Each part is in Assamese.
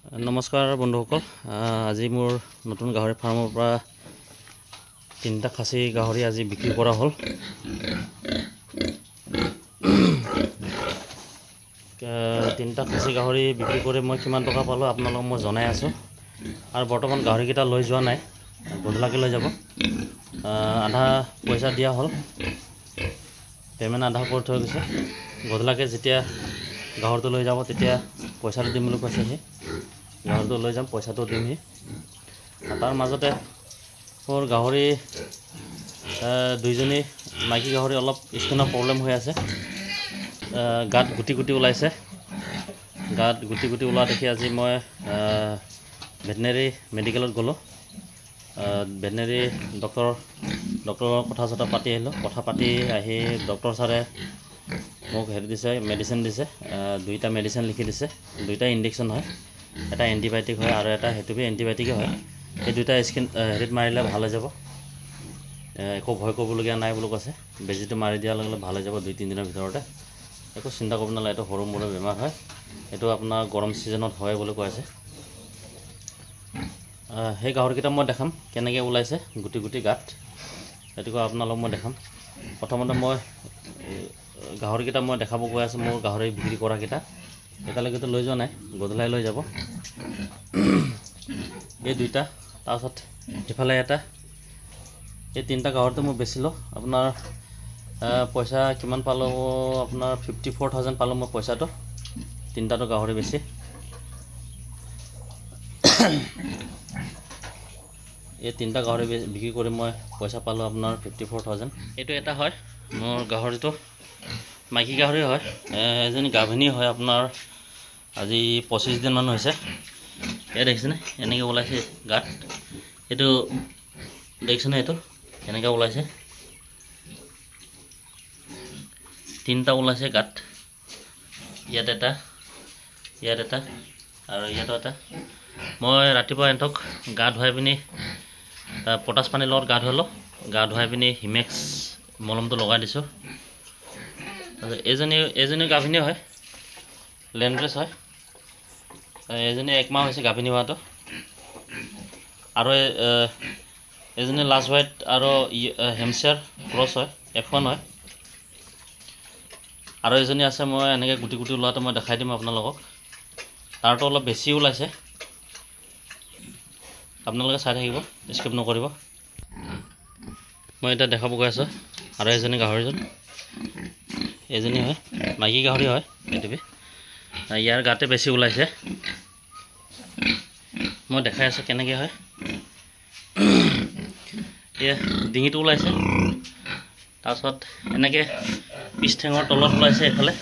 नमस्कार बंधुসকল আজি মোৰ নতুন গাহৰি ফাৰ্মৰ পৰা তিনটা খাসী গাহৰি আজি বিক্ৰী কৰা হ'ল তিনটা খাসী গাহৰি বিক্ৰী কৰি মই কিমান টকা পালো আপোনালোকক মই জনাই আছো আৰু বৰ্তমান গাহৰি কিটা লৈ যোৱা নাই গধলাকে লৈ যাব আধা পইচা দিয়া হ'ল পেমেন্ট আধা কৰি থৈ গৈছে গধলাকে যেতিয়া গাহৰিটো লৈ যাব তেতিয়া পইচাটো দিম বুলি কৈছে হে গাহৰিটো লৈ যাম পইচাটো দিমহি তাৰ মাজতে মোৰ গাহৰি দুইজনী মাইকী গাহৰি অলপ স্কিনৰ প্ৰবলেম হৈ আছে গাত গুটি গুটি ওলাইছে গাত গুটি গুটি ওলা দেখি আজি মই ভেটেনেৰি মেডিকেলত গলো ভেটেনেৰি ডক্টৰৰ কথা পাতি আহিলো কথা পাতি আহি ডক্টৰ ছাৰে মোক হেৰি দিছে মেডিচিন দিছে দুইটা মেডিচিন লিখি দিছে দুইটা ইনজেকচন হয় এটা এন্টিবায়োটিক হয় আৰু এটা হেতুবি এন্টিবায়োটিক হয় এই দুইটা স্কিন হেৰিত মাৰিলে ভাল হৈ যাব একো ভয় কৰিবলগীয়া নাই বুলি কৈছে বেজিটো মাৰি দিয়াৰ লগে লগে ভাল হৈ যাব 2-3 দিনৰ ভিতৰতে একো চিন্তা কৰিব নালাগে এটা সৰু মুৰু বেমাৰ হয় এটো আপোনাৰ গৰম সিজনত হয় বুলি কৈছে হে গাহৰিটা মই দেখাম কেনেকৈ ওলাইছে গুটি গুটি গাত এটোকো আপোনালোক মই দেখাম প্ৰথমতে মই গাহৰিটা মই দেখাব গৈ আছো মোৰ গাহৰি বিক্ৰী কৰা কিটা এটালৈকে তো লৈ যোৱা নাই গধলাই লৈ যাব এই দুইটা তাৰছত ইফালে এটা এই তিনটা গাহৰিটো মই বেচিলো আপোনাৰ পইচা কিমান পালো আপোনাৰ 54000 পালো মই পইচাটো তিনটাটো গাহৰি বেছি এই তিনটা গাহৰি বিক্ৰী কৰি মই পইচা পালো আপোনাৰ 54000 এটো এটা হয় মোৰ গাহৰিটো মাইকী গাহৰি হয় এজনী গাভিনী হয় আপোনাৰ আজি 25 দিন মান হৈছে এ দেখিছেনে এনেকৈ ওলাইছে গাত এটো দেখিছেনে এটো এনেকৈ ওলাইছে তিনটা ওলাইছে গাত ইয়াত এটা আৰু ইয়াত এটা মই ৰাতিপুৱা এন্তক গা ধুৱাই পিনি পটাছ পানী লগত গা ধুৱাই পিনি হিমেক্স মলমটো লগাই দিছো এজনী গাভিনী হয় লেন্ড্ৰেছ হয় এজনী এক মাহ হৈছে গাভিনী হোৱাটো আৰু এজনী লাষ্ট হোৱাইট আৰু হেমশ্বেয়াৰ ক্ৰছ হয় F1 হয় আৰু এজনী আছে মই এনেকৈ গুটি গুটি ওলাটো মই দেখাই দিম আপোনালোকক তাৰটো অলপ বেছি ওলাইছে আপোনালোকে চাই থাকিব স্কিপ নকৰিব মই এটা দেখাব গৈ আছো আৰু এজনী গাহৰিজন এজনী হয় মাইকী গাহৰি হয় এটিবি ইয়াৰ গাতে বেছি ওলাইছে মই দেখাই আছো কেনেকৈ হয় এ ডিঙিটো ওলাইছে তাৰছত এনেকৈ পিছ ঠেঙৰ তলত ওলাইছে এফালে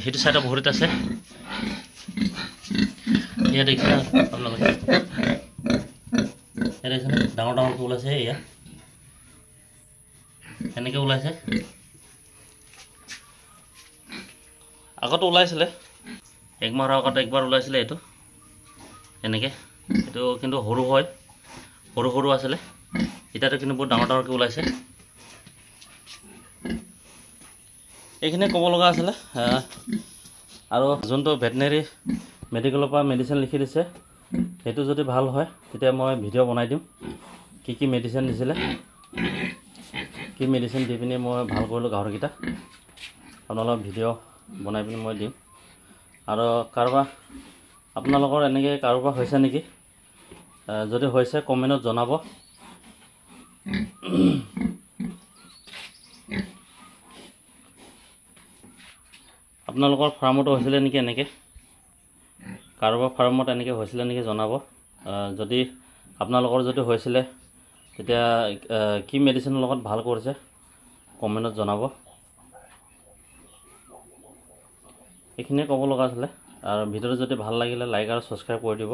হেতু সাইডে ভৰিত আছে ইয়া দেখিছে আপোনালোকে এ দেখিছে ডাঙৰ ডাঙৰ ওলাইছে ইয়া এনেকৈ ওলাইছে আগত ওলাইছিলে এক মাহৰ আগত একবাৰ ওলাইছিলে এটো এনেকৈ এটো কিন্তু সৰু হয় সৰু আছিলে এটাটো কিন্তু বহুত ডাঙৰ ডাঙৰকৈ ওলাইছে এইখিনি ক'ব লগা আছিলে আৰু যোনটো ভেটেনেৰি মেডিকেলৰ পৰা মেডিচিন লিখি দিছে সেইটো যদি ভাল হয় তেতিয়া মই ভিডিঅ' বনাই দিম কি মেডিচিন দিছিলে কি মেডিচিন দি পিনি মই ভাল কৰিলো গাহৰিকিটা আপোনালোকক ভিডিঅ' বনাই পিনি মই দিম আৰু কাৰোবাৰ আপোনালোকৰ এনেকৈ কাৰোবাৰ হৈছে নেকি যদি হৈছে কমেন্টত জনাব আপোনালোকৰ ফাৰ্মটো হৈছিলে নেকি এনেকৈ কাৰোবাৰ ফাৰ্মত এনেকৈ হৈছিলে নেকি জনাব যদি আপোনালোকৰ যদি হৈছিলে তেতিয়া কি মেডিচিনৰ লগত ভাল কৰিছে কমেন্টত জনাব এইখিনিয়ে ক'ব লগা আছিলে আৰু ভিডিঅ'টো যদি ভাল লাগিলে লাইক আৰু সাবস্ক্ৰাইব কৰি দিব